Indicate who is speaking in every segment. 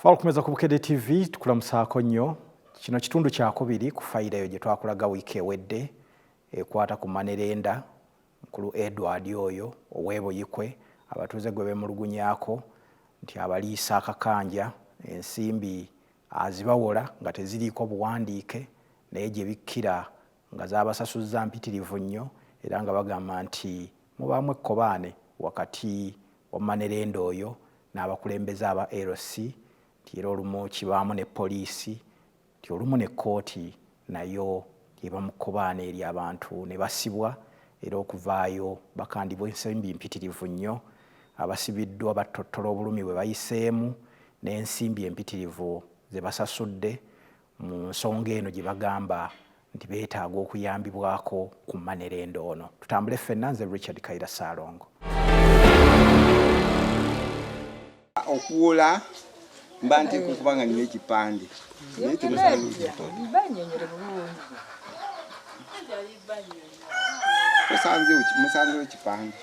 Speaker 1: Falkumeza ku Bukedde TV tukulamusaako nnyo. Kino kitundu kyakubiri ku fayiro eyo gye twakulaga wiiki ewedde ekwata ku Manerenda mukulu Edward oyo ow'Ebuyikwe abatuuze gwe beemulugunyaako nti abaliisa akakanja ensimbi azibawola nga teziriiko buwandiike naye gye bikkira nga zaabasasuzza mpitirivu nnyo era nga bagamba nti mubaamu ekkobaane wakati wa Manerenda oyo n'abakulembeze aba LC nti era olumu kibaamu ne poliisi nti olumu ne kkooti nayo eba mu kkobaane eri abantu ne basibwa era okuvaayo bakandibwa ensimbi mpitirivu nnyo abasibiddwa battottola obulumi bwe bayiseemu n'ensimbi empitirivu ze basasudde mu nsonga eno gye bagamba nti beetaaga okuyambibwako ku Manerenda ono. Tutambule ffenna, nze Richard Kaira Saalongo.
Speaker 2: Okuwola mba nteeka okuba nga nina ekipande musanzewo ekipande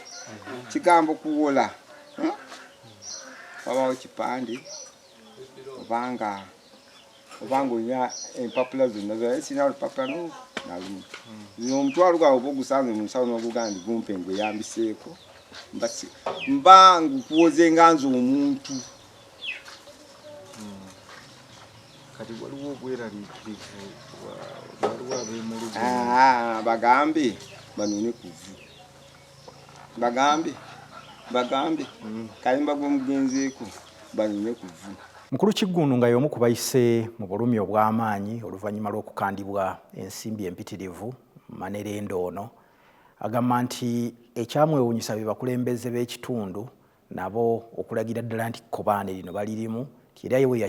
Speaker 2: kigamba okuwola wabaawo ekipande obanga olina empapula zonna zaye sina lupapula nalumu omutwalo gwawe oba ogusanze mu nsawo n'ogugamba nti gumpe ngweyambiseeko mba ngukuwoze nga nze omuntu.
Speaker 3: Kati waliwo obweraliikirivu waliwo abeemulugu
Speaker 2: bagambe banone kuvu bagambe kalimba gwemugenzeeko banone kuvu.
Speaker 1: Mukulu Kiggundu nga y'omu ku bayise mu bulumi obw'amaanyi oluvannyuma lw'okukandibwa ensimbi empitirivu Manerenda ono agamba nti ekyamwewuunyisa be bakulembeze b'ekitundu nabo okulagira ddala nti kkobaane lino balirimu nti era yewe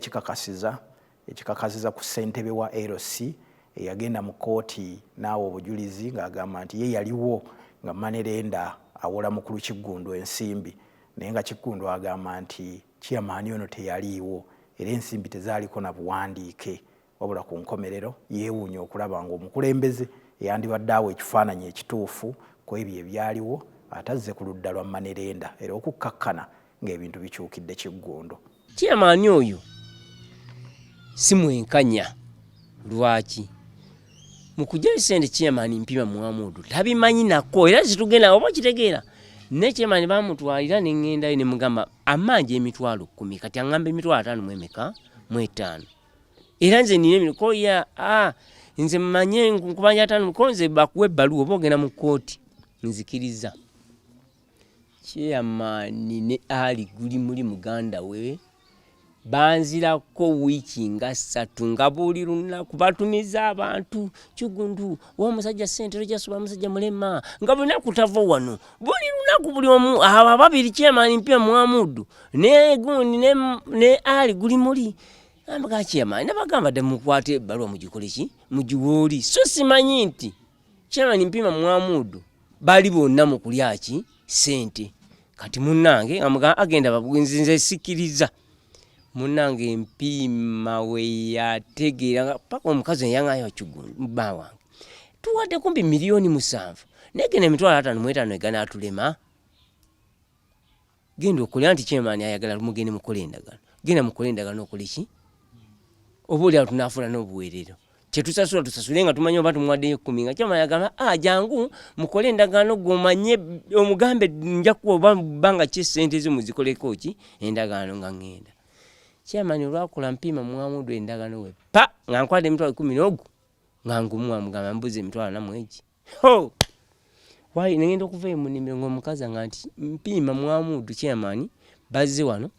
Speaker 1: ekikakasiza ku ssentebe wa LC eyagenda mu kkooti n'awa obujulizi ng'agamba nti ye yaliwo nga Manerenda awola Mukulu Kiggundu ensimbi naye nga Kiggundu agamba nti chairman ono teyaliiwo era ensimbi tezaaliko na buwandiike wabula ku nkomerero yeewuunya okulaba ng'omukulembeze eyandibadde awo ekifaananyi ekituufu ku ebyo ebyaliwo atazze ku ludda lwa Manerenda era okukkakkana ng'ebintu bikyukidde Kiggundu.
Speaker 4: Chairman oyo si mwenkanya. Lwaki? Mu kujja sente chairman Mpima Muhammadu tabimanyi nako era zitugenda oba kitegeera ne chairman bamutwalira ne ngenda ne mugamba amanje emitwalo 10 kati angamba emitwalo 5 mwemeka mwetano era nze nine emiko ya nze manye nkubanja 5 mukonze bakuwe baluwa bogena mu kooti nzikiriza. Chairman ne ali guli muri muganda we banzirako wiiki nga 3 nga buli lunaku batumiza abantu Kiggundu w'omusajja ssentero gyasuba musajja mulema nga buli lunaku tava wano buli lunaku buli omu aba babiri Chairman Mpima Muhammadu ne gundi ne ali guli muri ambaga Chairman nabagamba de mukwate balwa mugikole ki mugiwoli so simanyi nti Chairman Mpima Muhammadu bali bonna mu kulyaki sente kati munnange amuga agenda babunzinze sikiriza munange Mpima we yategeera paka omukazi yangayo Kiggundu mba wange tuwadde kumbi milioni 7 negene emitwalo 5 mwetano egana atulema genda okulya nti Chairman ayagala mugende mukolendagano genda mukolendagano okoleki obuli tunafuna n'obuweerero kyetusasula tusasule nga tumanye oba tumwaddeyo 10 nga Chairman ayagala jangu mukolendagano gomanye omugambe nja kuba banga kyesente zo muzikoleko ki endagano nga ngenda. Chairman olwakula Mpima Muhammadu endagano we nga nkwade emitwalo 10 n'ogu nga ngumu amugamba mbuze emitwalo 4 egi wayi ngenda okuva mu nnimiro ng'omukazi nga nti Mpima Muhammadu Chairman bazze wano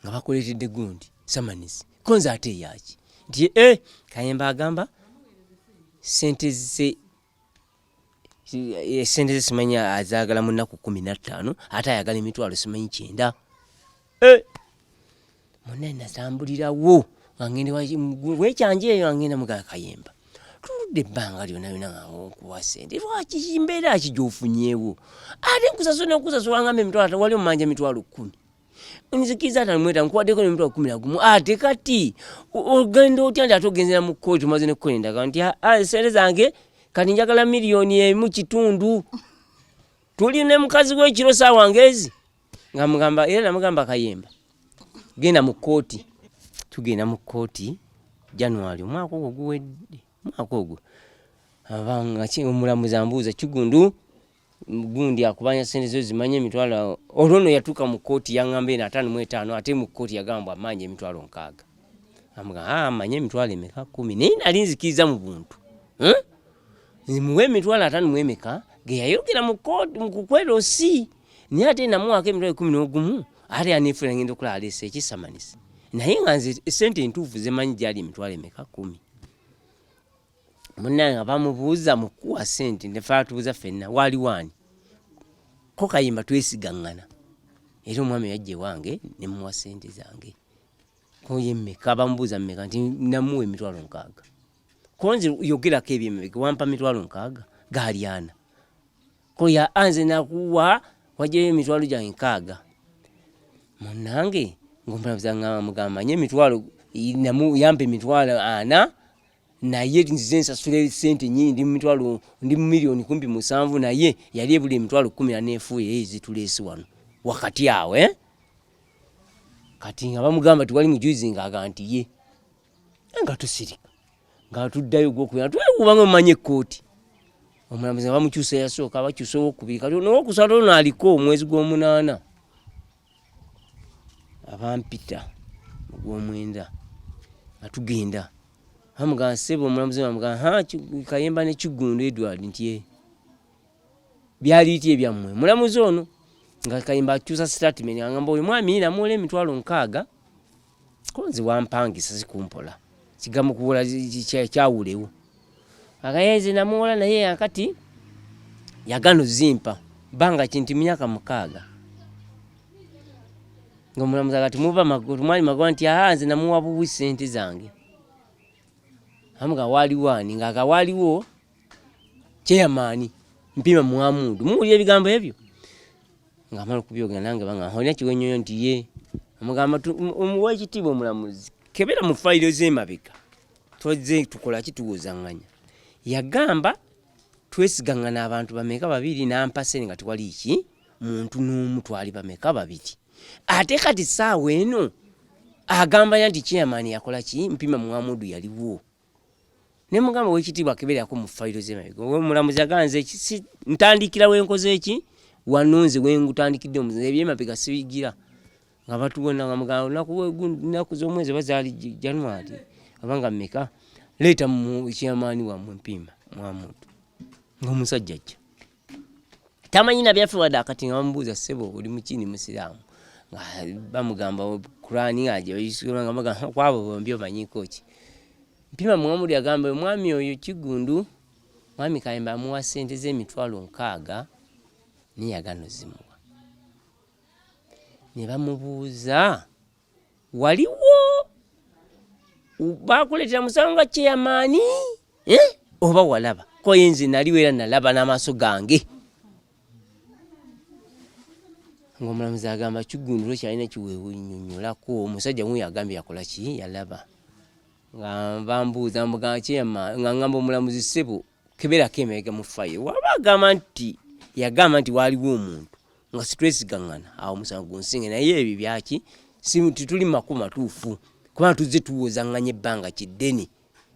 Speaker 4: nga bakoleetedde gundi samanisi konza ate yaki nti Kayemba agamba sente ze simanya azaagala mu nnaku 15 ate ayagala emitwalo simanyi 9 munene sambulirawo ngende wekyanje eyo ngenda muga Kayemba tuludde ebbanga lyonna okuwa sente lwaki imbeera kijofunyeewo ate nkusasula ngamba emitwalo wali omumanja emitwalo 10 nzikiza atamweta nkwaddeko emitwalo 11 ate kati ogenda otya nti ate ogenzera mu kkooti omaze nekkolendagano nti sente zange kati njagala miliyoni 1.5 tuli ne mukazi w'ekiro saawa ngezi nga mugamba era namugamba Kayemba genda mu kooti tugenda mu kooti January omwaka ogwo guwedde mwaka ogwo abanga omulamuzi ambuuza Kigundu gundi akubanya sente zo zimanye emitwalo olwono yatuuka mu kooti yaŋŋamba eno 55 ate mu kooti yagamba amanye emitwalo 6 amuga amanye emitwalo emeka 10 naye nali nzikiriza mu buntu muwe emitwalo 5 mu emeka ge yayogera mu kooti mu kukwerosi naye ate namuwaako emitwalo 11 ate anifuula ngenda okulaba alese ekisamanisi naye nga nze sente entuufu zemanyi gyali emitwalo emeka 10 munnange bamubuuza mukuwa sente ne faatubuuza ffenna wali wani ko Kayimba twesigaŋŋana era omwami yajje wange ne muwa sente zange ko yemmeka bamubuuza mmeka nti namuwa emitwalo 6 ko nze yogerako ebyemabega wampa emitwalo 6 galyana ko ya anze nakuwa wajjayo emitwalo gyange 6 munnange ng'omulamuzi mugamba nye emitwalo yampa emitwalo 4 naye nzize nsasula sente nyingi ndi mitwalo ndi milioni 17 naye yali ebuli emitwalo 14 efuye ezituleese wano wakati awe kati nga bamugamba tiwali mujuizi nga nti ye nga tusirika nga tuddayo gwokubira twekubanga omanye kooti omulamuzi bamukyusa yasooka bakyusa owokubiri kati n'owokusatu ono aliko omwezi gw'omunaana abampita ogw'omwenda nga tugenda amugamba ssebo omulamuzi amugamba Kayemba ne Kigundu Edward nti byali biti ebyammwe mulamuzi ono nga Kayimba akyusa statement agamba oyo mwami namuwola emitwalo 6 konzi wampangisa sikumpola kigambo kuwola kyawulewo akayenze namuwola naye akati yagano zimpa banga kinti myaka 6 ng'omulamuzi akati muva magulu mwali magwa nti nze namuwa buwi sente zange amuga wali wani nga akawaliwo chairman Mpima Muhammad muwulira ebigambo ebyo nga amala kubyogera nange banga olina kiwenyonyo nti ye amugamba omuwa ekitiibwa omulamuzi kebera mu fayiro z'emabega tozze tukola kituwuzanganya yagamba twesigaŋŋana abantu bameka 2 nampase nga tiwali ki muntu n'omu twali bameka 2 ate kati saawa eno agamba nti chairman yakola ki Mpima Muhammad yaliwo ne mugamba w'ekitiibwa keberako mu fayiro z'emabega omulamuzi aganze ntandikira wenkoze eki wanonze wengutandikidde omuze ebyemabega sibigira nga batuwona nga mugamba naku z'omwezi bazaali January abanga mmeka leeta mu chairman wa Mpima Muhammad ng'omusajja ajja tamanyi na byafe wadde akati nga bamubuuza ssebo oli mukini musiraamu nga bamugamba Kurani aje bayisula nga bagamba kwabo bombi omanyiko ki Mpima Muhammad agamba omwami oyo Kigundu mwami Kayimba amuwa sente z'emitwalo 6 niye agano zimuwa ne bamubuuza waliwo bakuleetera musango nga chairman oba walaba ko yenze naliwo era nalaba n'amaaso gange ng'omulamuzi agamba Kigundu kyalina kiweewunyonyolako omusajja muyo agambye yakola ki yalaba nga bambuuza mugamba chairman nga ngamba omulamuzi ssebo keberako emabega mu fayiro waba agamba nti yagamba nti waliwo omuntu nga sitwesigaŋŋana awo omusango gunsinge naye ebyo byaki tituli makulu matuufu kubanga tuzze tuwozaŋŋanya ebbanga kiddene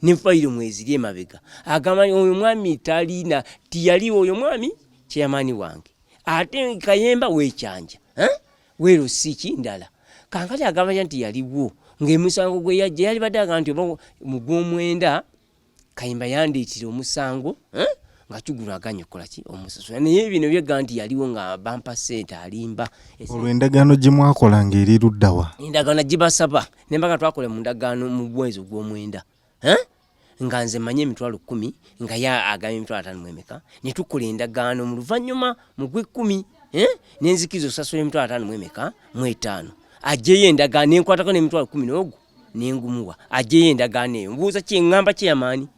Speaker 4: ne fayiro mweziri emabega agamba oyo mwami talina tiyaliwo oyo mwami chairman wange ate Kayemba weekyanja weero si kindala kankati agamba nti yaliwo ng'emisango gwe yajja yali badde agamba nti oba mu gw'omwenda Kayimba yandiitira omusango nga Kigundu aganye kukola ki omusasula naye bino byegamba nti yaliwo nga bampa sente alimba
Speaker 3: olw'endagaano gye mwakola ng'eri luddawa
Speaker 4: endagaano gibasaba ne mbaga twakole mu ndagaano mu mwezi gw'omwenda nga nze manye emitwalo 10 nga ya agambye emitwalo 5 mu emeka ne tukola endagaano mu luvannyuma mu gw'ekkumi n'enzikiriza okusasula emitwalo 5 mu emeka mu 5 ajjeyo endagaano nenkwatako n'emitwalo 10 n'ogwo n'engumuwa ajjeyo endagaano eyo mbuuza kyeŋŋamba chairman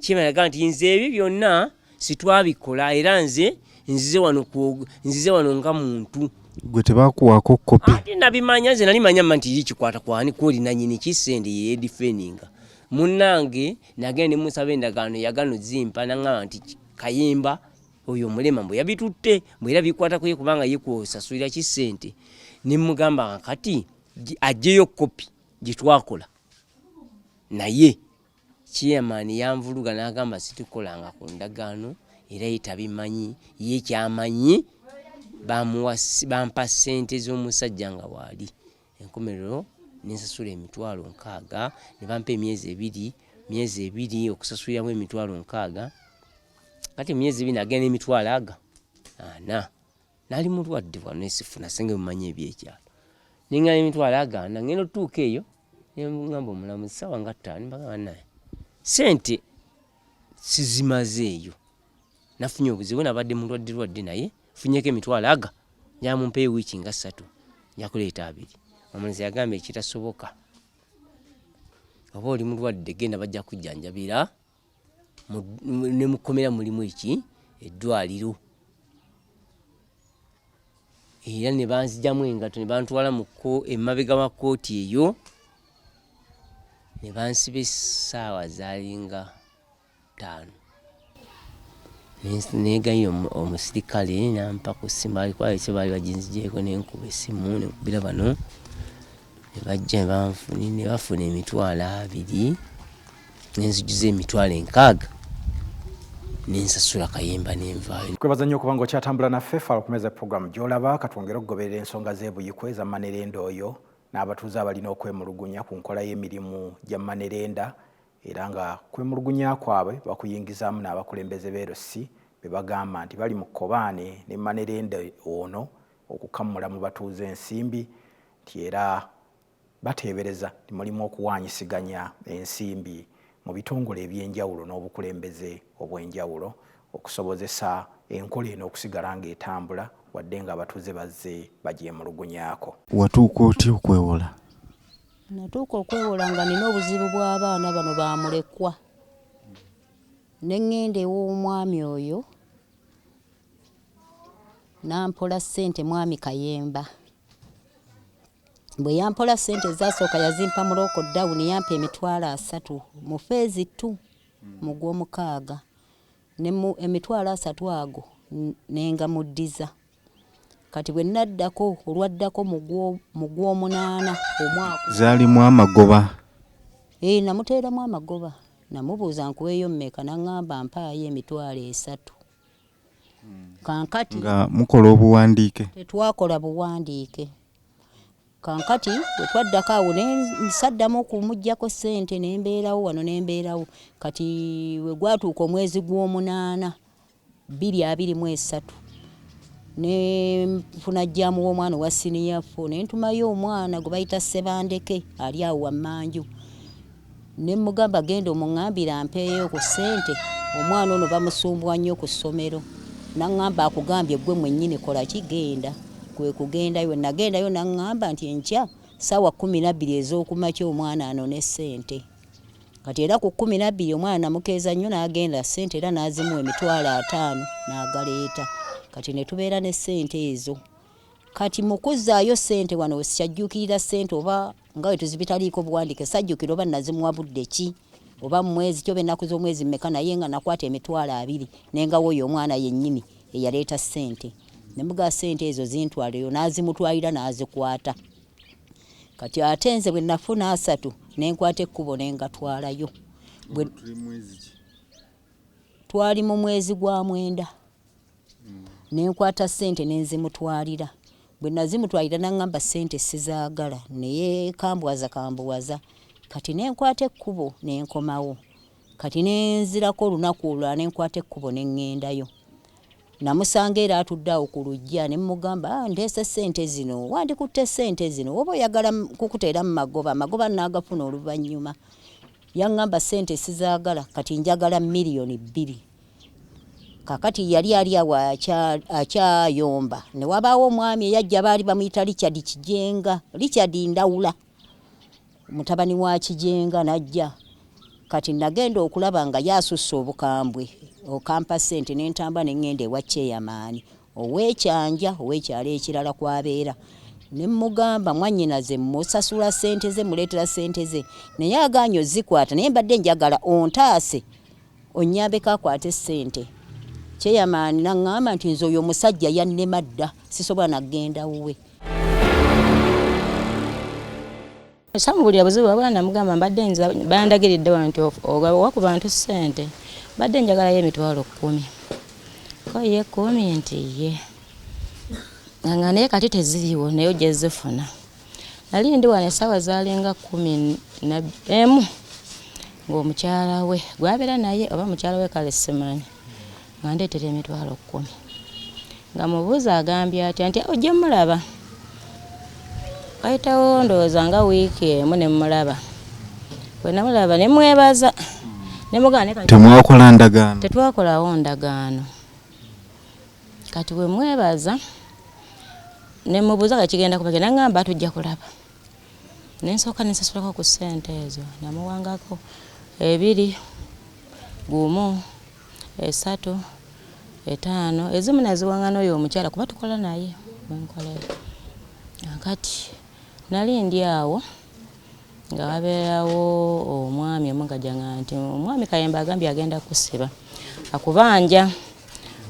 Speaker 4: agamba nti nze ebyo byonna sitwabikola era nze nzize wano nga muntu
Speaker 3: gwe tebakuwaako kopi
Speaker 4: ate nabimanya nze nali manya nti kikwata kwani kwoli nanyini kisende yedifeninga munnange nagende musaba endagaano yagano zimpa naŋŋamba nti Kayimba oyo mulema mbwe yabitutte mbwe era bikwatako ye kubanga ye kwosasulira kisente ne mugamba kati ajeyo kopi gitwakola naye chairman yanvuluga n'agamba situkolanga ku ndagaano era yitabimanyi ye kyamanyi bampa ssente z'omusajja nga waali enkomerero nensasula emitwalo 6 ne bampa myezi ebiri okusasuliramu emitwalo 6 kati myezi 2 nagenda emitwalo 4 nali mulwadde wano nesifuna senge mumanyi ebyekyalo ningana emitwalo 4 ngenda otuuka eyo ngamba omulamu sawa nga 5 mbagamba naye sente sizimazeeyo nafunye obuzibu nabadde mulwadde naye funyeko emitwalo 4 njamumpeeyo wiiki nga 3 njakuleeta 2 omulenzi yagamba ekitasoboka oba oli mulwadde genda bajja kujjanjabira ne mukomera mulimu eki eddwaliro era ne banzijamu engato ne bantwala emabega wa kooti eyo ne bansiba essaawa zaalinga 5 negayo omusirikale nampa ku ssimu alikwalese baali baginzijeeko nenkuba essimu nenkubira bano ne bajja ne bafuna emitwalo 2 nenzijuza emitwalo 6 nensasula kayemba nenvaayo.
Speaker 1: Kwebaza nnyo okuba ng'okyatambula naffe fala okumeza programu gy'olaba katwongere okugoberera ensonga z'ebuyikwe za Manerenda oyo n'abatuuze abalina okwemulugunya ku nkola y'emirimu gya Manerenda era nga kwemulugunya kwabwe bakuyingizaamu n'abakulembeze b'erosi be bagamba nti bali mu kkobaane ne Manerenda ono okukamula mu batuuze ensimbi nti era bateebereza nti mulimu okuwaanyisiganya ensimbi mu bitongole ebyenjawulo n'obukulembeze obw'enjawulo okusobozesa enkola eno okusigala ng'etambula wadde nga abatuuze bazze bagyemulugunyaako.
Speaker 3: Watuuka otya okwewola?
Speaker 5: Natuuka okwewola nga nina obuzibu bw'abaana bano bamulekwa ne ŋŋenda ew'omwami oyo nampola ssente mwami Kayemba. Bwe yampola ssente ezasooka yazimpa mu lockdown yampa emitwalo 3 mu feezi 2 mu gw'omukaaga ne mu emitwalo 3 ago nenga muddiza. Kati bwe naddako olwaddako mu gw'omunaana omwaka
Speaker 3: zaalimu amagoba.
Speaker 5: Namuteeramu amagoba namubuuza nkuweeyo mmeka naŋŋamba mpaayo emitwalo 3. Kankati
Speaker 3: nga mukola obuwandiike?
Speaker 5: Tetwakola buwandiike. Kankati bwe twaddako awo nsaddamu okumuggyako ssente nembeerawo wano nembeerawo. Kati we gwatuuka omwezi gw'omunaana 2023 nefuna jjaamu w'omwana owa siniya 4 nentumayo omwana gwe bayita Sebandeke ali awo Wammanju nemugamba genda omuŋŋambira ampeeyo ku ssente omwana ono bamusumbwa nnyo ku ssomero naŋŋamba akugambye gwe mwennyini kola kigenda. Kwe kugendayo nagendayo naŋŋamba nti enkya ssaawa 12 ez'okumakya omwana anone ssente. Kati era ku 12 omwana namukeeza nnyo n'agenda ssente era n'azimuwa emitwalo 5 n'agaleeta. Kati ne tubeera ne ssente ezo. Kati mu kuzzaayo ssente wano sikyajjukirira ssente oba nga we tuzibitaliiko buwandiike sajjukira oba nazimuwa budde ki oba mu mwezi kyoba ennaku z'omwezi mmeka naye nga nakwata emitwalo 2 nengawo oyo omwana yennyini eyaleeta ssente. Nemuga ssente ezo zintwaleyo n'azimutwalira n'azikwata. Kati ate nze bwe nafuna 3 nenkwata ekkubo nengatwalayo. Twali mu mwezi gwa 9 nenkwata ssente nenzimutwalira. Bwe nazimutwalira naŋŋamba ssente sizaagala naye kambuwaza. Kati nenkwata ekkubo nenkomawo. Kati nenzirako olunaku olulala nenkwata ekkubo neŋŋendayo. Namusanga era atudde awo ku lujja ne mugamba ndeese ssente zino wandikutte ssente zino oba oyagala kukuteera mu magoba n'agafuna oluvannyuma. Yaŋŋamba ssente sizaagala kati njagala miliyoni 2. Kakati yali ali awo akyayomba ne wabaawo omwami eyajja baali bamuyita Richard Kijenga, Richard Ndawula mutabani wa Kijenga najja. Kati nagenda okulaba nga yasusse obukambwe okampa ssente nentamba neŋŋenda ewa Kyeyamaani ow'ekyalo ekirala kwabeera. Ne mugamba mwannyinaze musasula ssente ze muleetera ssente ze naye agaanyo zikwata naye mbadde njagala ontaase onnyambeko akwate ssente. Kyeyamaani naŋŋamba nti nze oyo omusajja yannema dda sisobola nagenda wuwe.
Speaker 6: Samubulira buzibu abana mugamba mbadde nza bandagiridde wantu ogawa ku bantu ssente badde njagala ye emitwalo 10 ko ye 10 nti ye ngane kati teziriwo nayo jezefuna nali ndi wane sawa zalenga 11 ng'omukyala we gwabera naye oba mukyala we kale simanyi ngandeetera emitwalo 10 nga mubuuza agambye atya nti ojje mulaba kayitawo ndowooza nga wiiki emu ne mulaba bwe namulaba ne mwebaza ne mugane
Speaker 3: temwakola ndagaano
Speaker 6: tetwakolawo ndagaano kati we mwebaza ne mubuuza kakigenda kubagenda ngamba tujja kulaba nensooka nensasulako ku ssente ezo namuwangako 2 1 3 5 ezimu naziwangana oyo omukyala kuba tukola naye wenkolera kati nali ndi awo nga wabeerawo omwami omugajanga nti omwami Kayemba agambye agenda kusiba akubanja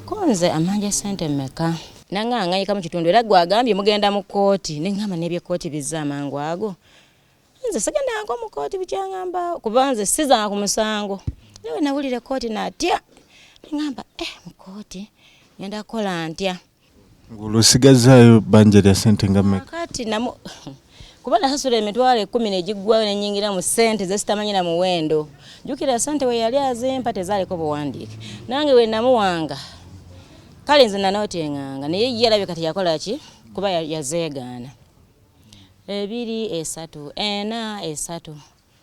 Speaker 6: konze amanja ssente mmeka nanganganyika mu kitundu era gwe agambye mugenda mu kkooti neŋŋamba n'ebyekooti bizza amangu ago nze sigendanga mu kkooti bikyangamba kuba nze sizanga ku musango nawe nawulira kkooti natya neŋŋamba mu kkooti ngenda kukola ntya
Speaker 3: ng'olusigazaayo banja lya ssente nga mmeka
Speaker 6: kati kuba nasasula emitwalo 10 negiggwayo nenyingira mu ssente ze sitamanyi na muwendo jjukira ssente we yali azimpa tezaaliko buwandiike nange we namuwanga kale nze nanooteŋŋanga naye ye alabye kati yakola ki kuba yazeegaana 2 3 4 3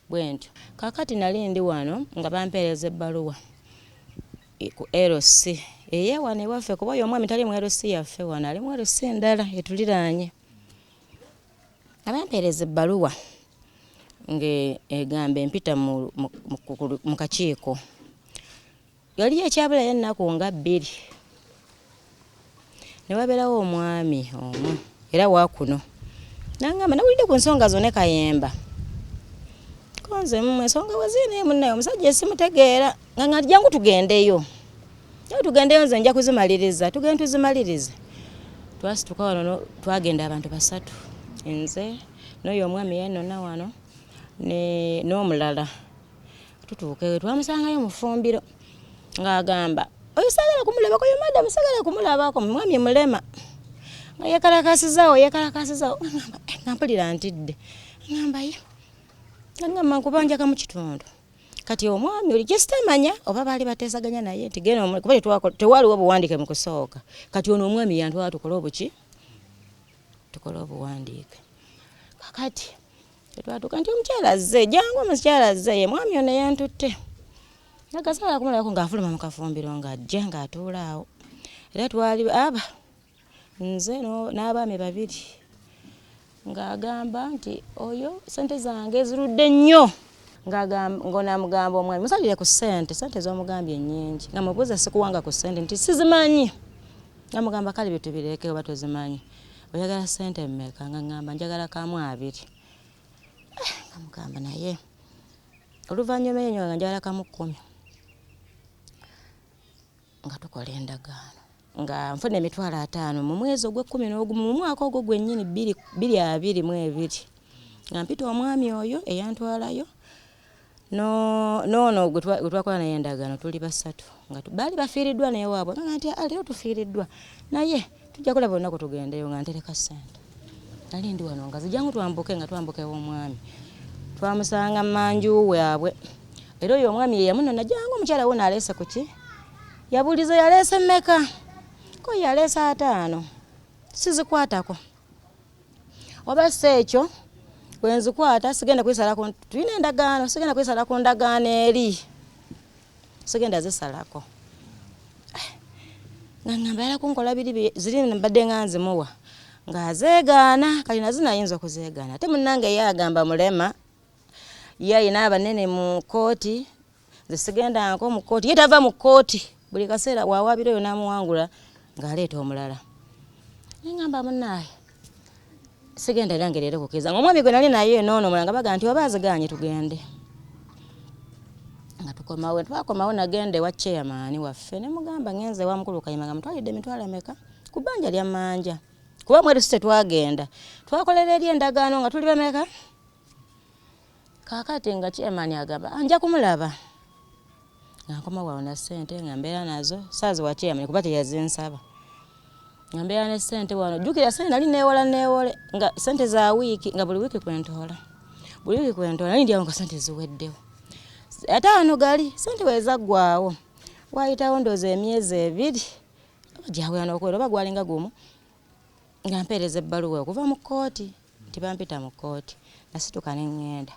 Speaker 6: bwentyo kakati nali ndi wano nga bampeereza ebbaluwa ku LC wano ewaffe kuba oyo omwami tali mu LC yaffe wano ali mu LC endala etuliraanye abampeereza ebbaluwa ng'egamba empita mu kakiiko yali ekyabula y'ennaku nga 2 ne wabeerawo omwami omu era waakuno nangamba nawulidde ku nsonga zone Kayemba konze ensonga wezine munnaye omusajja esimutegeera nga jangu tugendeyo tugendeyo nze nja kuzimaliriza tugende tuzimalirize twasituka wano twagenda abantu 3 nze n'oyo omwami yenona wano n'omulala tutuuke twamusangayo mu ffumbiro ng'agamba oyo sagala kumulabako oyo madamu sagala kumulabako mwami mulema nga yekalakasizaawo nga mpulira ntidde ngamba yo ngamba nkubanjaka mu kitundu kati omwami oli kyesitamanya oba baali bateesaganya naye nti genda kuba tewaaliwo obuwandiike mu kusooka kati ono omwami yantwala tukole obuki tukole obuwandiike kakati twatuka nti omukyala azze jangu omukyala azze ye mwami ono yantutte nagasala kumulabako ng'afuluma mu kafumbiro ng'ajja ng'atuula awo era twali nze n'abaami 2 ng'agamba nti oyo ssente zange ezirudde nnyo ng'onamugamba omwami musalire ku ssente z'omugambye nnyingi nga mubuuza sikuwanga ku ssente nti sizimanyi nga mugamba kale bitubireke oba tozimanyi oyagala ssente mmeka nga ngamba njagala kamu 2 nga mugamba naye oluvannyuma yenyo nga njagala kamu 10 nga tukola endagaano nga nfuna emitwalo 5 mu mwezi ogw'11 mu mwaka ogwo gwennyini 2022 nga mpita omwami oyo eyantwalayo noono gwe twakola naye endagaano tuli 3 nga baali bafiiriddwa naye waabwe nga nti leero tufiiriddwa naye tujja kulaba olunaku tugendeyo nga ntereka ssente nali ndi wano nga zijangu twambuke nga twambukewo omwami twamusanga mmanju waabwe era oyo omwami ye yamunona jangu omukyala wo naleese ku ki yabuuliza yaleese mmeka ko yaleese 5 sizikwatako oba si ekyo bwenzikwata sigenda kwisalako tulina endagaano sigenda kwisalako ndagaano eri sigenda zisalako nga ngamba yala kunkola ziri mbadde nga nzimuwa ng'azeegaana kali nazo nayinza okuzeegaana ate munnange ye agamba mulema ye ayina abanene mu kkooti nze sigendangako mu kkooti ye tava mu kkooti buli kaseera wawaabira oyo n'amuwangula ng'aleeta omulala nengamba munnaye sigenda nange leero kukkiriza ng'omwami gwe nali naye noono omulala nga baga nti oba aziganye tugende nga twakomawo nagende wa chairman waffe ne mugamba ngenze wa mukulu Kayima nga mutwalidde emitwalo emeka ku bbanja lya manja kuba mweru site twagenda twakolera eri endagaano nga tuli bameka Kakati nga chairman agamba anja kumulaba. Nkoma waona sente nga mbeera nazo saazi wa chairman kuba teyazinsaba. Nga mbeera ne sente wano jukira sente nali neewole nga sente za wiki nga buli wiki kwentola. Buli wiki kwentola nali ndyawo nga sente ziweddewo. Ate wano gali sente wezaggwaawo. Wayitawo ndoozi emyezi 2 jawe anokwera oba gwalinga gumu nga mpeereza ebbaluwa okuva mu kkooti tibampita mu kkooti nasituka ne ngenda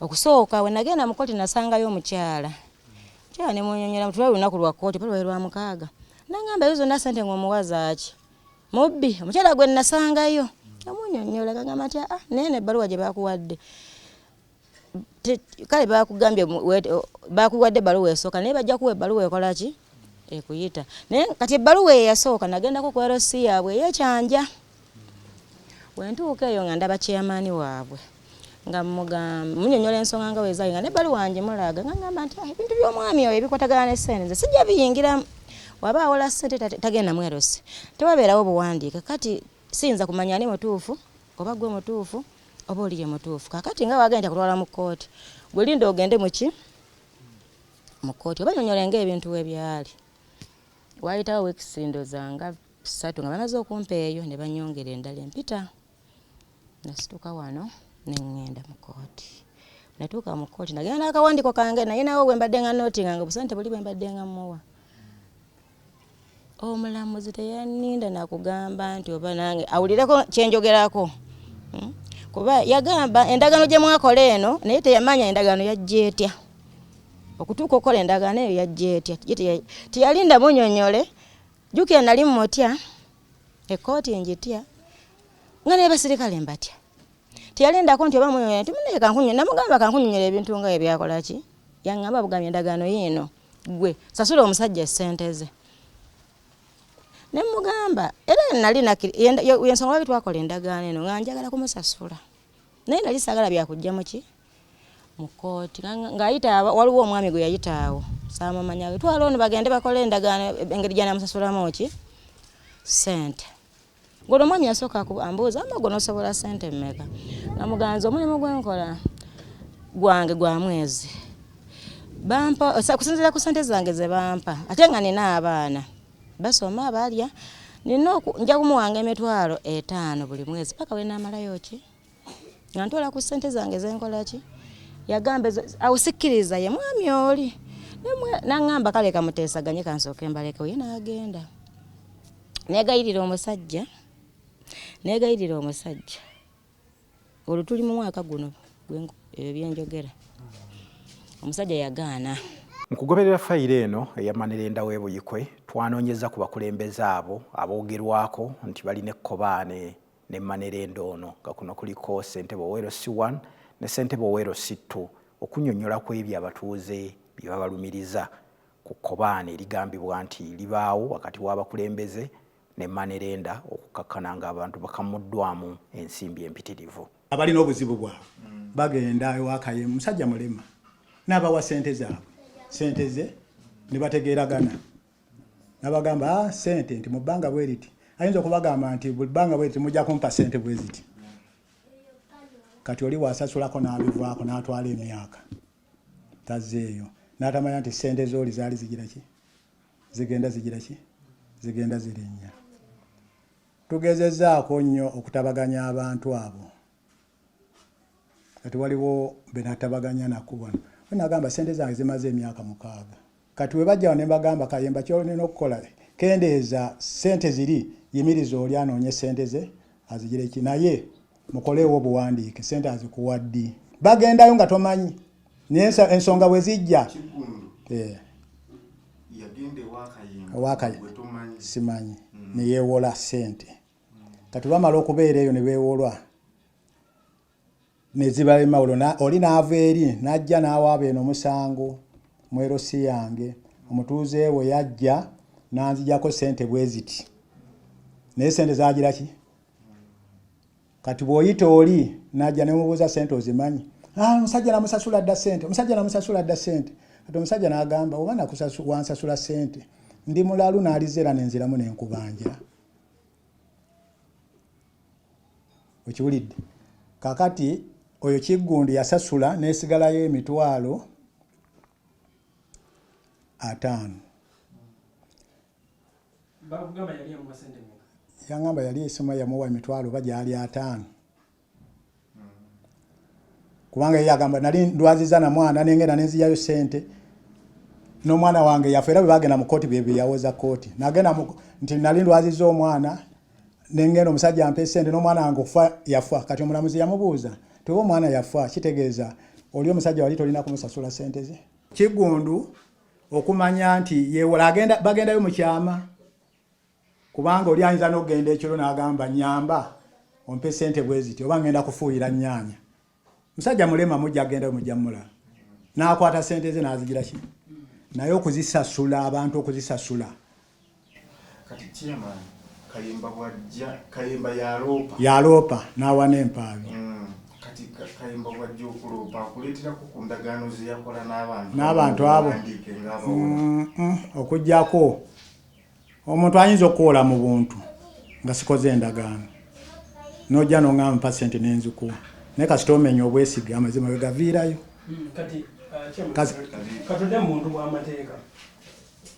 Speaker 6: okusooka we nagenda mu kkooti nasangayo omukyala ne munyonyola mutwe lunaku lwa kkooti pale lwa mukaaga nangamba ezo na sente ng'omuwaza ki mubbi omukyala gwe nasangayo amunyonyola kagamba nti nene ebbaluwa gye bakuwadde kale bakugambye bakuwadde ebbaluwa esooka naye bajja kuwa ebbaluwa ekola ki ekuyita naye kati ebbaluwa eyasooka nagendako ku LC yaabwe eyekyanja wentuuka eyo nga ndaba chairman waabwe nga munyonyola ensonga nga wezayi nga nebbaluwa wange mulaga nga ngamba nti ebintu by'omwami oyo ebikwatagana ne sente nze sijja biyingiramu waba awola sente tagenda mu LC tewabeerawo buwandiike kati siyinza kumanya ani mutuufu oba gwe mutuufu oba oliye mutuufu kakati nga wagenda kutwala mu kkooti gwe linda ogende muki mu kkooti oba nyonyola ng'ebintu webyali wayitawo wekisindo zanga 3 nga bamaze okumpa eyo ne banyongera endala empita nasituka wano ne ngenda mu kkooti natuuka mu kkooti nagenda n'akawandiiko kange naye nawo bwe mbadde nga nootinga nga busente buli bwe mbadde nga muwa omulamuzi teyaninda nakugamba nti oba nange awulireko kyenjogerako kuba yagamba endagaano gye mwakola eno naye teyamanya endagaano yajja etya okutuuka okukola endagaano eyo yajja etya teyalinda munyonyole jjukira nali mmutya ekkooti njitya nga naye basirikale mbatya teyalindako nti oba munyonyole nti munaye kankunyonyola namugamba kankunyonyola ebintu nga ebyakola ki yaŋŋamba bugambye endagaano yiino gwe sasula omusajja essente ze ne mugamba era nali yensonga lwaki twakola endagaano eno nga njagala kumusasula naye nali saagala byakujja muki mu kkooti ng'ayita waliwo omwami gwe yayitaawo saamumanya twala ono bagende bakole endagaano engeri gy'anamusasulamu ki sente ngono omwami yasooka ambuuza ama n'osobola sente mmeka namuganza omulimu gwenkola gwange gwa mwezi bampa kusinziira ku sente zange ze bampa ate nga nina abaana basoma balya nja kumuwanga emitwalo 5 buli mwezi paka we naamalayo ki nga ntwala ku sente zange zenkola ki yagamba awusikiriza ye mwami oli naŋŋamba kale kamuteesaganye kansooke mbaleke ye n'agenda negayirira omusajja olwo tuli mu mwaka guno ebyenjogera omusajja yagaana.
Speaker 1: Mu kugoberera fayiro eno eyamanirenda w'e Buyikwe twanoonyeza ku bakulembeze abo aboogerwako nti balina ekkobaane ne manerenda ono nga kuno kuliko ssentebe Owero C1 ne ssentebe Owero C2 okunnyonnyola ku ebyo abatuuze bye babalumiriza ku kkobaane erigambibwa nti libaawo wakati w'abakulembeze ne manerenda okukkakkana ng'abantu bakamuddwamu ensimbi empitirivu.
Speaker 7: Abalina obuzibu bwabwe bagenda ewakaye musajja mulema n'abawa ssente zaabwe sente ze ne bategeeragana nabagamba sente nti mu bbanga bwe riti ayinza okubagamba nti buli bbanga bwe riti mujja kumpa sente bwe ziti kati oli wasasulako n'abivaako n'atwala emyaka tazzeeyo n'atamanya nti sente z'oli zaali zigira ki zigenda zirinnya. Tugezezzaako nnyo okutabaganya abantu abo kati waliwo benatabaganya nakubona nagamba sente zange zimaze emyaka 6 kati we bajjawo ne bagamba kayemba kyolina okukola kendeeza sente ziri yimiriza oli anoonye sente ze azigire ki naye mukolewo obuwandiike sente azikuwaddi bagendayo nga tomanyi ensonga bwe zijja wakaye simanyi neyeewola sente kati bamala okubeera eyo ne beewolwa nezibalema oli naava eri najja n'awaaba eno omusango mwerosi yange omutuuze we yajja nanzijako sente bwe ziti naye sente zagira ki kati bw'oyita oli najja nemubuuza sente ozimanyi omusajja namusasula dda sente kati omusajja n'agamba oba wansasula sente ndi mulalu n'alizeera nenziramu nenkubanja okiwulidde kakati oyo Kiggundi yasasula nesigalayo emitwalo 5.
Speaker 8: Bakugamba yali amuwa sente mmeka?
Speaker 7: Yangamba yali esoma yamuwa emitwalo bajali 5. Kubanga yagamba nali ndwaziza na mwana nengenda nenziyayo sente n'omwana wange yafa era bwe bagenda mu kooti bye yawoza kooti nagenda nti nali ndwaziza omwana nengenda omusajja ampe sente n'omwana wange okufa yafa kati omulamuzi yamubuuza tuba omwana yafa kitegeeza oli omusajja wali tolina kumusasula sente ze. Kiggundu okumanya nti yewola bagendayo mu kyama kubanga oli ayinza n'okugenda ekiro n'agamba nyamba ompe sente bwe ziti oba ngenda kufuuyira nnyaanya. Musajja mulema mujja agendayo mujja mmulaba n'akwata sente ze n'azigira ki naye okuzisasula abantu okuzisasula.
Speaker 3: Kati chairman Kayemba bwajja Kayemba
Speaker 7: yaloopa n'awa n'empaabi.
Speaker 3: Kati Kayemba bwajja okuloopa akuleetera ku ndagaano ze yakola
Speaker 7: n'abantu abo okujjako omuntu ayinza okuwola mu buntu nga sikoze endagaano n'ojja n'oŋŋamba mpa sente n'enzikuwa naye kasita omenya obwesige amazima bwe gaviirayo.
Speaker 8: Katudde mu muntu bw'amateeka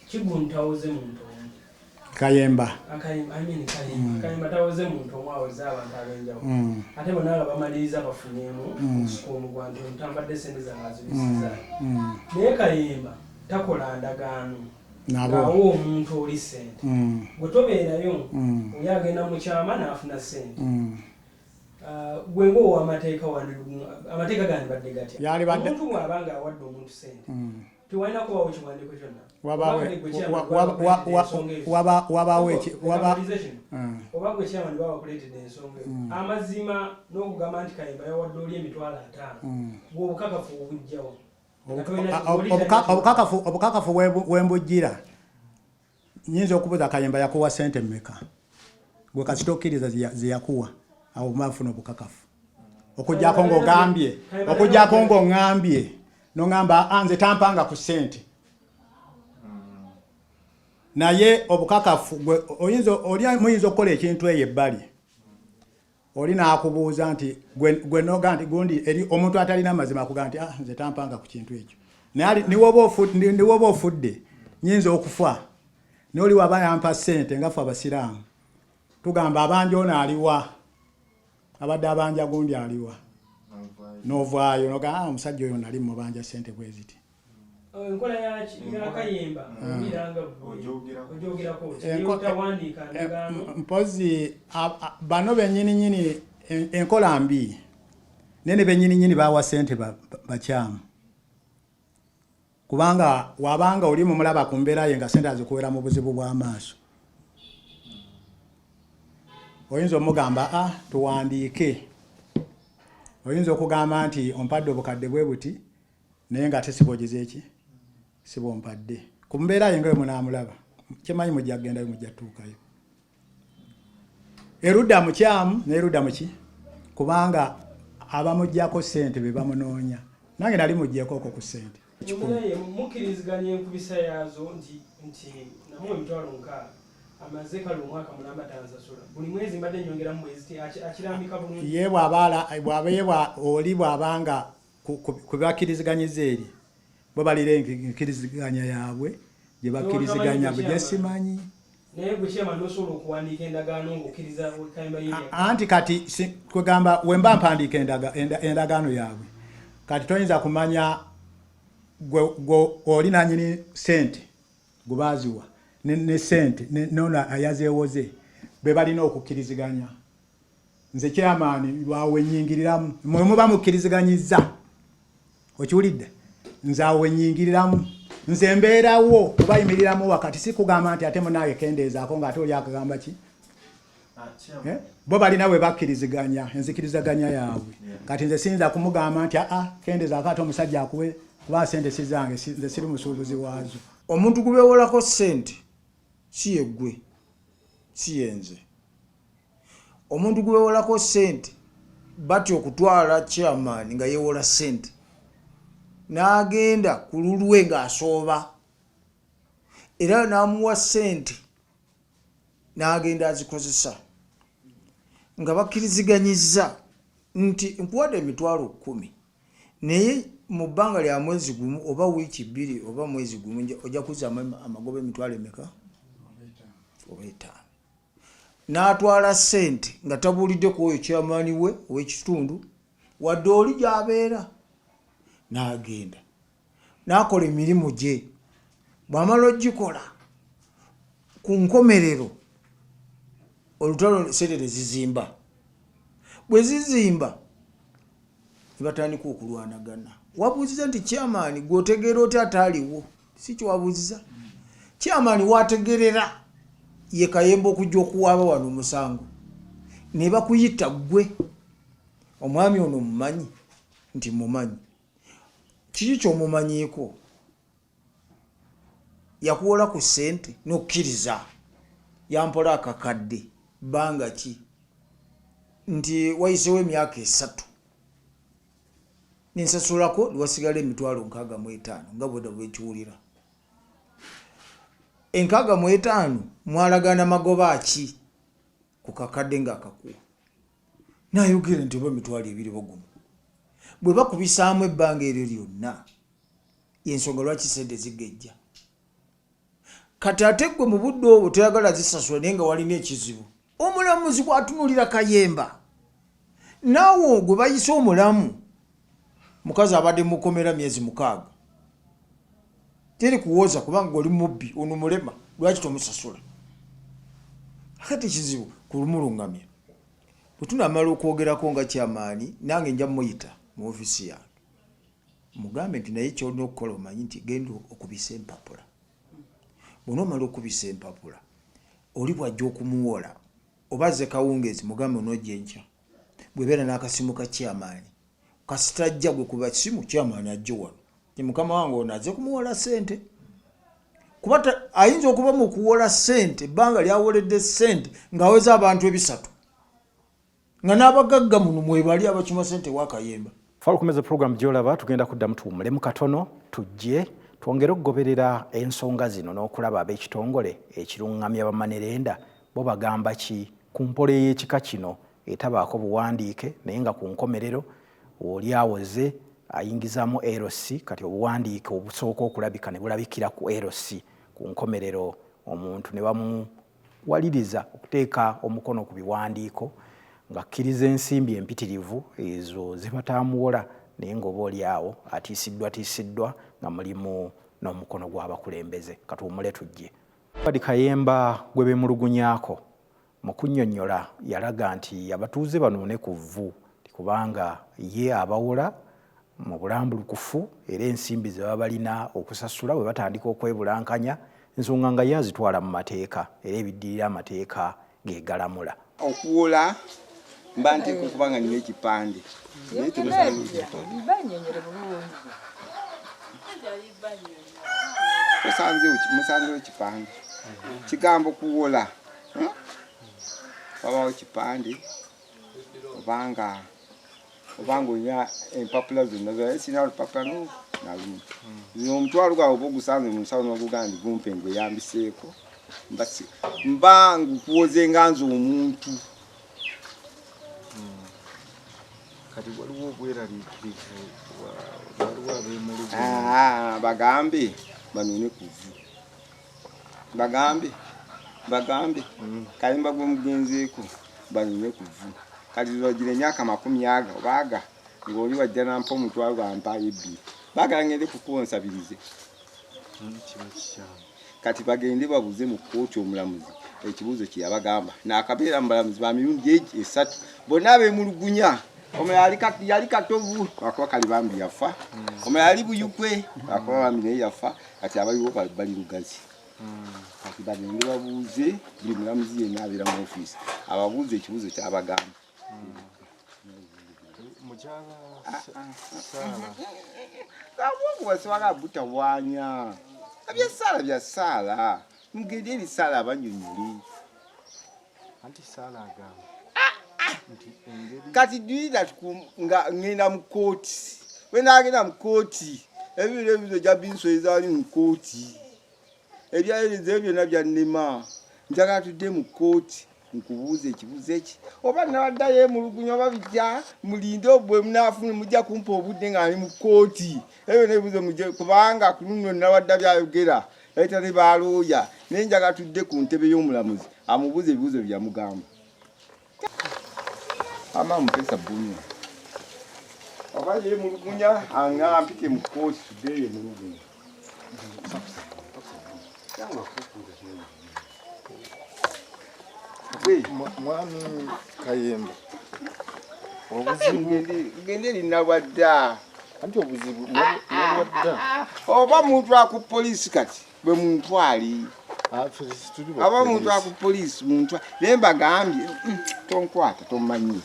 Speaker 8: Kiggundu tawoze muntu
Speaker 7: Kayemba
Speaker 8: Kayemba tawoze muntu omu awoze abantu ab'enjawulo ate bonna nga bamaliriza bafunyemu omusukuumu gwa nti ontambadde sente zange azibisiza naye Kayemba takola ndagaano ng'awa omuntu oli sente gwe tobeerayo oli agenda mu kyama n'afuna sente gwe ng'owamateeka amateeka gandi badde gatya omuntu bw'aba ng'awadde omuntu sente tiwalina kubawo kiwandiiko kyonna oba gwe kyamani baba bakuleetedde ensonga eyo amazima n'okugamba nti Kayemba yawadde oli emitwalo 5 bw'obukakafu obujjawo
Speaker 7: obukakafu bwembujjira nyinza okubuuza Kayemba yakuwa sente mmeka gwe kasita okkiriza ze yakuwa awo mafuna obukakafu okujjako ng'oŋŋambye n'oŋŋamba anze tampanga ku sente naye obukakafu muyinza okukola ekintu eyo ebbali oli n'akubuuza nti gwe noga nti gundi eri omuntu atalina amazima akuga nti nze tampanga ku kintu ekyo naye niwoba ofudde nyinza okufa n'oli waba yampa sente nga ffe abasiraamu tugamba abanja ono aliwa abadde abanja gundi aliwa n'ovaayo noga omusajja oyo nali mubanja sente bwe ziti.
Speaker 8: Enkola ya Kayemba obiranga ojogerako tawandiika ndagaano
Speaker 7: mpozi bano bennyini enkola mbi nene bennyini bawa sente bakyamu kubanga wabanga oli mu mulaba ku mbeera ye nga sente azikuwera mu buzibu bw'amaaso oyinza omugamba tuwandiike oyinza okugamba nti ompadde obukadde bwe buti naye nga tesibogeza eki sibompadde ku mbeera ye ngayo munaamulaba kimanyi mujja kugendayo mujja tuukayo erudda mukyamu nerudda muki kubanga abamujjako sente be bamunoonya nange nali mujjeko okwo ku sente
Speaker 8: mukkiriziganya enkubisa yaazo nti namwe emitwalo 6 amaze kale omwaka mulamba tansasula buli mwezi mbadde nyongeramu mwezi akirambika bulungi
Speaker 7: ye oli bw'abanga ku bakkiriziganyizza eri bo balira enkiriziganya yaabwe gye bakkiriziganya bwe simanyi
Speaker 8: naye gwe kyama nosobola okuwandiika endagaano ng'okkiriza Kayemba yeri
Speaker 7: anti kati kwegamba wemba mpandiika endagaano yaabwe kati toyinza kumanya gwe oli nanyini sente gwe baaziwa ne sente nona ayazeewoze be balina okukkiriziganya nze kyamaani lwawe nyingiriramu mwe muba mukkiriziganyizza okiwulidde nze awo nyingiriramu nze mbeerawo kubayimiriramu wakati si kugamba nti ate munaawe kendeezaako ng'ate oli akagamba ki bo balina we bakkiriziganya enzikirizaganya yaabwe kati nze siyinza kumugamba nti kendeezaako ate omusajja akuwe kuba sente si zange nze siri musuubuzi waazo.
Speaker 9: Omuntu gubeewolako sente si ye ggwe si ye nze. Omuntu gubeewolako sente batyo okutwala chairman nga yeewola sente n'agenda ku lulwe ng'asooba era n'amuwa sente n'agenda azikozesa nga bakkiriziganyizza nti nkuwadde emitwalo 10 naye mu bbanga lya mwezi gumu oba wiiki 2 oba mwezi gumu ojja kuzaamu amagoba emitwalo emeka oba 5 n'atwala ssente nga tabuulidde ku oyo kyamaani we ow'ekitundu wadde oli gy'abeera n'agenda n'akola emirimu gye bw'amala ogikola ku nkomerero olutalo sente ne zizimba bwe zizimba ne batandika okulwanagana wabuuziza nti kyamaani gw'otegeera oti ataaliwo si kyewabuuziza kyamaani waategerera ye Kayemba okujja okuwaaba wano omusango ne bakuyita ggwe omwami ono mumanyi nti mumanyi kiki kyomumanyiiko yakuwola ku ssente n'okkiriza yampola akakadde bbanga ki nti wayiseewo emyaka 3 nensasulako liwasigala emitwalo 65 nga bweda bwekiwulira 65 mwalagana magoba ki ku kakadde ng'akakuwa nayogera nti oba emitwalo 2 bogumu bwe bakubisaamu ebbanga eryo lyonna yensonga lwaki sente zigejja kati ate gwe mu budde obwo toyagala zisasula naye nga walina ekizibu omulamuzi bw'atunulira Kayemba naawe gwe bayise omulamu mukazi abadde mukomera myezi 6 teri kuwoza kubanga oli mubbi ono mulema lwaki tomusasula akati kizibu kulumulungamya bwe tunamala okwogerako nga kyamaani nange nja muyita mu ofisi yange mugambe nti naye kyolina okukola omanyi nti genda okubisa empapula bw'onoomala okubisa empapula oli bw'ajja okumuwola oba ze kawungeezi mugambe onojja enkya bwebeera n'akasimu ka kyamaani kasitajja gwe kuba simu kyamaani ajja wano ti mukama wange ono azze kumuwola ssente kuba ayinza okuba mu kuwola ssente ebbanga lyawoledde ssente ng'aweza abantu 3 nga n'abagagga muno mwebali abakima ssente wa Kayemba.
Speaker 1: Fala okumeza program gy'olaba tugenda kuddamu tuwumulemu katono tujje twongere okugoberera ensonga zino n'okulaba ab'ekitongole ekiruŋŋamya bamanerenda bo bagamba ki ku mpola y'ekika kino etabaako buwandiike naye nga ku nkomerero oli awoze ayingizaamu LC kati obuwandiike obusooka okulabika ne bulabikira ku LC ku nkomerero omuntu ne bamuwaliriza okuteeka omukono ku biwandiiko ng'akkiriza ensimbi empitirivu ezo zibataamuwola naye ng'oba oli awo atiisiddwa nga mulimu n'omukono gw'abakulembeze katuwumule tujje. Badi Kayemba gwe beemulugunyaako mu kunnyonnyola yalaga nti abatuuze banoone ku vvu kubanga ye abawola mu bulambulukufu era ensimbi ze baba balina okusasula bwe batandika okwebulankanya ensonga nga ye azitwala mu mateeka era ebiddirira amateeka geegalamula.
Speaker 2: Okuwola mba nteeka okuba nga nina ekipande musanzewo ekipande kigambo okuwola wabawo ekipande obanga olina empapula zonna sina olupapula nalumu omutwalo gwawe oba ogusanze mu nsawo n'ogugandi gumpe ngweyambiseeko mba ngukuwoze nga nze omuntu.
Speaker 3: kati waliwo obweraliikirivu waliwo abeemulugu
Speaker 2: bagambe banoone ku vvu bagambe Kayemba gwe mugenzeeko banoone ku vvu kati lwagira emyaka 40 obaaga ng'oli wajja nampa omutwalo gwampayo 2 baagala ngende kukuwonsabirize kati bagende babuze mu kkooti omulamuzi ekibuuzo kye yabagamba n'akabeera mu balamuzi ba mirundi 3 bonna abeemulugunya omulala yali katovu akuba kali bambi yafa omulala yali buyukwe akuba bambi naye yafa kati abaliwo bali lugazi kati bagende babuuze buli mulamuzi yenna abeera mu ofiisi ababuuze ekibuuzo kyabagamba.
Speaker 3: mukyala
Speaker 2: wasiwaga butawanya bya saala mugende eri saala abanyonyoli
Speaker 3: anti saala agamba
Speaker 2: kati dwira nga ngenda mu kooti wenagenda mu kooti ebiro ebizo gya binsoyeza ali mu kooti ebyaereza byonna byannema njagala tudde mu kooti nkubuuza ekibuuzo eki oba nawaddayo emulugunya oba bijja mulinde obwe munafune mujja kumpa obudde nga ali mu kkooti ebyo nebibuuzo mujje kubanga kununo nawadda byayogera etali balooya naye njaga tudde ku ntebe y'omulamuzi amubuuza ebibuuzo byamugamba ama mpesa bunya oba ye mulugunya ampike mu kkooti tudde ye mulugunya
Speaker 3: mwami Kayemba
Speaker 2: gende linawadda
Speaker 3: anti obuzibu nalwadda
Speaker 2: oba muntu akupoliisi kati bwe muntu ali aba muntu akupoliisi muntu naye mbagambye tonkwata tomanyi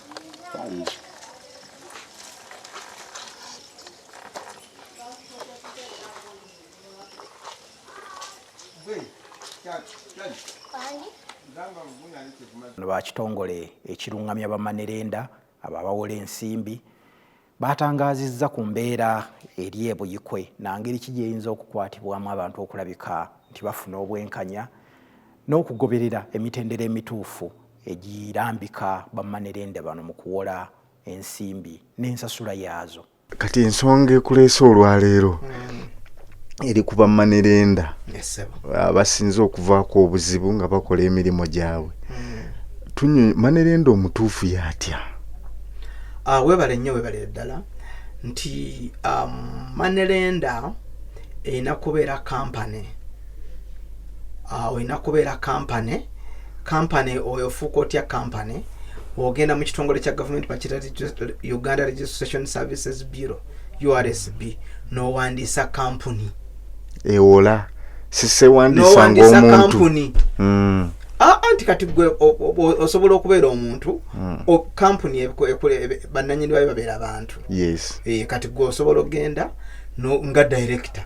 Speaker 1: bakitongole ekirungamya bamanerenda abo abawola ensimbi batangazizza ku mbeera eri ebuyikwe nangeri ki gyeyinza okukwatibwamu abantu okulabika nti bafuna obwenkanya n'okugoberera emitendera emituufu egirambika bamanerenda bano mu kuwola ensimbi n'ensasula yaazo.
Speaker 3: Kati ensonga ekuleese olwaleero eri kuba manerenda abasinze okuvaako obuzibu nga bakola emirimu gyabwe. Tunywe manerenda omutuufu yatya?
Speaker 10: Webale nnyo webale ddala nti manerenda erina kubeera kampani. Olina kubeera kampani oyo ofuuka otya kampani ogenda mu kitongole kya gavumenti bakita Uganda Registration Services Bureau URSB n'owandiisa kampuni
Speaker 3: ewola sisewandisa ng'omuntu
Speaker 10: anti kati gwe osobola okubeera omuntu kampuni bannannyini bayo babeera abantu kati gwe osobola okgenda nga director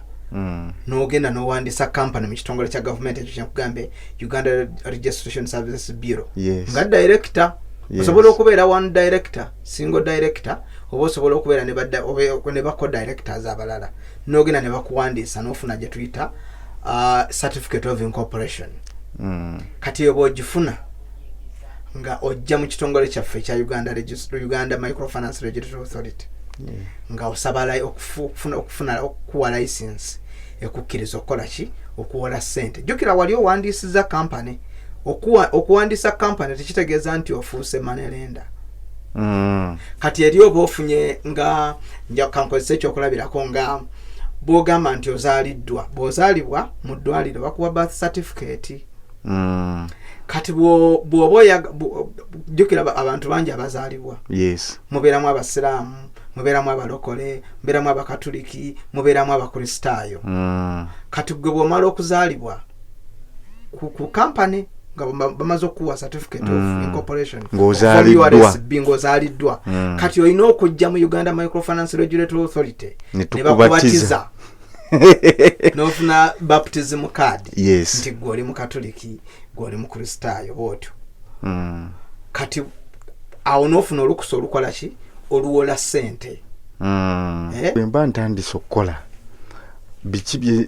Speaker 10: n'ogenda n'owandiisa kampani mu kitongole kya gavumenti ekyo kyakugambe Uganda Registration Services Bureau nga director. Osobola okubeera one director, single director, oba osobola okubeera ne bako directors abalala n'ogenda ne bakuwandiisa n'ofuna gye tuyita certificate of incorporation. Kati oba ogifuna nga ojja mu kitongole kyaffe ekya Uganda Microfinance Regulatory Authority nga osaba okufuna okuwa license ekukkiriza okukola ki okuwola ssente. Jjukira wali owandiisiza kampani. Okuwandiisa kampani tekitegeeza nti ofuuse manerenda. Kati eri oba ofunye nga nja kankozesa ekyokulabirako nga bw'ogamba nti ozaaliddwa bw'ozaalibwa mu ddwaliro bakuwa birth certificate. Kati bw'oba jjukira abantu bangi abazaalibwa mubeeramu abasiraamu mubeeramu abalokole mubeeramu abakatuliki mubeeramu abakristaayo. Kati gwe bw'omala okuzaalibwa ku kampani nga bamaze okuwa certificate of incorporation ng'ozaaliddwa kati olina okujja mu Uganda Microfinance Regulatory Authority ne bakubatiza n'ofuna baptism card nti gwe oli mukatoliki gwe oli mukristaayo bwotyo. Kati awo n'ofuna olukusa olukola ki oluwola ssente.
Speaker 3: Mba ntandise okukola biki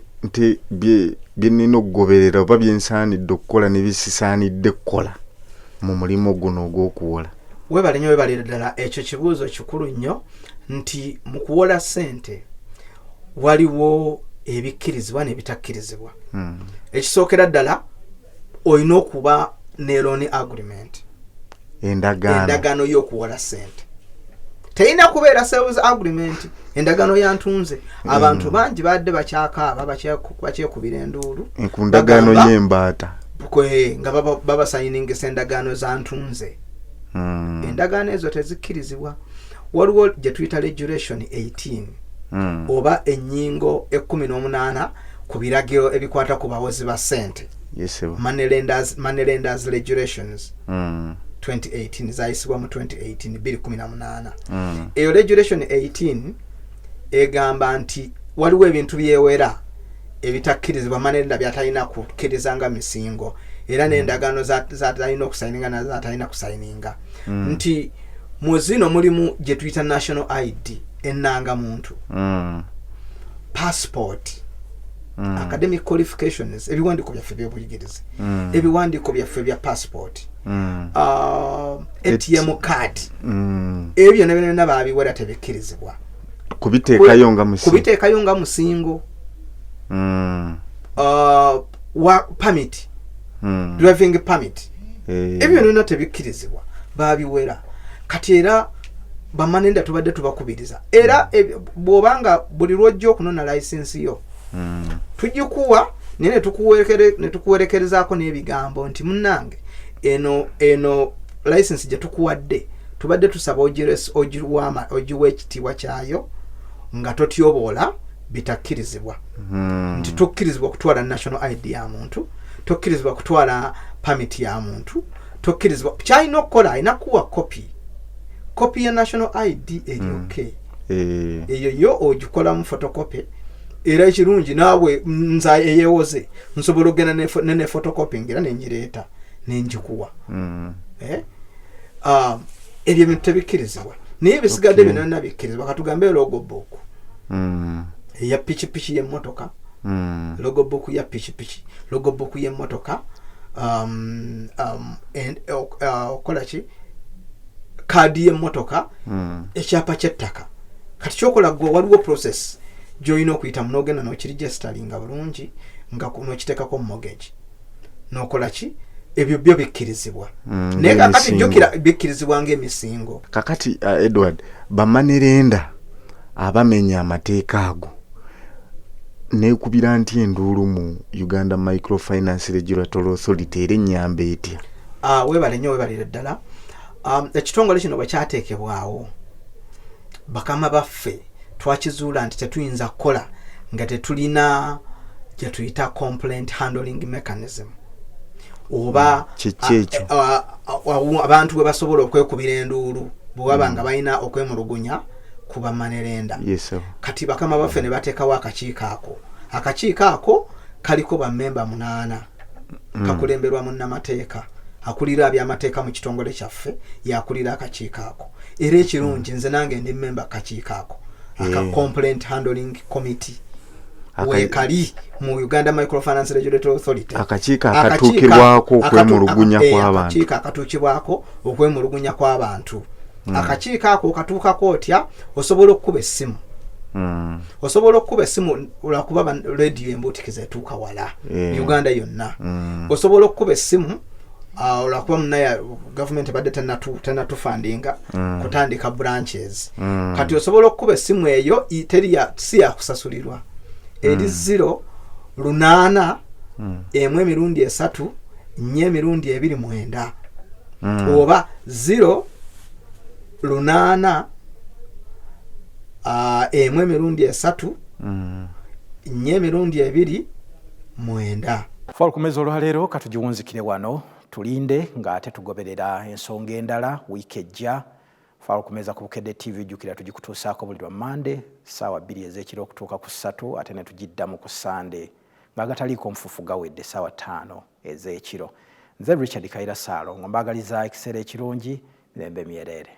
Speaker 3: byenina okugoberera oba byensaanidde okukola ne bisisaanidde kukola mu mulimu guno ogw'okuwola?
Speaker 10: Webale nnyo webale ddala ekyo kibuuzo kikulu nnyo nti mu kuwola ssente waliwo ebikkirizibwa n'ebitakkirizibwa. Ekisookera ddala olina okuba ne loan agreement, endagaano y'okuwola ssente. Teyina kubeera sales agreement, endagaano yantunze. Abantu bangi badde bakyakaaba bakyekubira enduulu
Speaker 3: ku ndagaano y'embaata
Speaker 10: nga babasayiningisa endagaano zantunze. Endagaano ezo tezikkirizibwa. Waliwo gye tuyita regulation 18 oba ennyingo 18 ku biragiro ebikwata ku bawozi ba ssente. Money lenders regulations 2018 zayisibwa mu 2018 2018. Eyo regulation 18 egamba nti waliwo ebintu byewera ebitakkirizibwa manenda byatalina kukkiriza nga misingo era n'endagaano zatalina okusayininga na zatalina kusayininga. Nti mu zino mulimu gye tuyita national ID ennanga muntu, passport academic qualifications ebiwandiiko byaffe by'obuyigirize ebiwandiiko byaffe bya passport ATM card ebyo byonna baabiwera tebikkirizibwa kubiteekayo nga musingo wa permit driving permit ebyo byonna tebikkirizibwa baabiwera kati era bamanenda tubadde tubakubiriza era bw'obanga buli lwojja okunona license yo tugikuwa ne tukuwerekerezaako n'ebigambo nti munnange eno license gye tukuwadde tubadde tusaba ogiwa ekitiibwa kyayo nga totyoboola bitakkirizibwa nti tokkirizibwa kutwala national ID ya muntu tokkirizibwa kutwala permit ya muntu tokkirizibwa kyalina okukola alina kuwa kopi ya national ID eryoke eyo yo ogikolamu photocopy era ekirungi naawe nza eyewoze nsobola okugenda ne photocopy ngira nenjireeta nenjikuwa ebyo bintu tebikkirizibwa naye bisigadde byonna bikkirizibwa katugambe logbook eya pikipiki y'emmotoka logbook ya pikipiki logbook y'emmotoka okola ki kaadi y'emmotoka ekyapa ky'ettaka kati kyokola gwe waliwo process gy'olina okuyitamu n'ogenda n'okirigisitalinga bulungi nga n'okiteekako mortgage n'okola ki ebyo byo bikkirizibwa naye kakati jjukira bikkirizibwa ng'emisingo
Speaker 3: kakati Edward bamanerenda abamenya amateeka ago neekubira nti enduulu mu Uganda Microfinance Regulatory Authority era ennyamba etya
Speaker 10: weebale nnyo weebalire ddala ekitongole kino bwe kyateekebwawo bakama baffe twakizuula nti tetuyinza kukola nga tetulina gye tuyita complaint handling mechanism oba abantu bwe basobola okwekubira enduulu bwe baba nga balina okwemulugunya ku bamanerenda kati bakama baffe ne bateekawo akakiiko ako kaliko bammemba 8 kakulemberwa munnamateeka akulira abyamateeka mu kitongole kyaffe yakulira akakiiko ako era ekirungi nze nange ndi memba akakiiko ako aka complaint handling committee wekali mu Uganda Microfinance Regulatory Authority
Speaker 3: akakiiko akatuukibwako okwemulugunya kw'abantu
Speaker 10: akakiiko akatuukibwako okwemulugunya kw'abantu akakiiko ako katuukako otya osobola okukuba essimu osobola okukuba essimu olwakuba radio embuutikiza etuuka wala Uganda yonna osobola okukuba essimu olwakuba munaya government badde tennatufandinga kutandika branches kati osobola okukuba essimu eyo si yakusasulirwa eri 0 emu emirundi 3 nnyo emirundi 29 oba 0 emu emirundi 3 nnyo emirundi 29
Speaker 1: Fala ku meza olwaleero katugiwunzikire wano tulinde ng'ate tugoberera ensonga endala wiiki ejja. Fala ku meza ku Bukedde TV jjukira tugikutuusaako buli lwa Monday ssaawa 2 ez'ekiro okutuuka ku 3 ate ne tugiddamu ku Sunday ng'agataliiko omufufu gawedde ssaawa 5 ez'ekiro. Nze Richard Kaira Saalo ng'ombaagaliza ekiseera ekirungi mirembe myereere.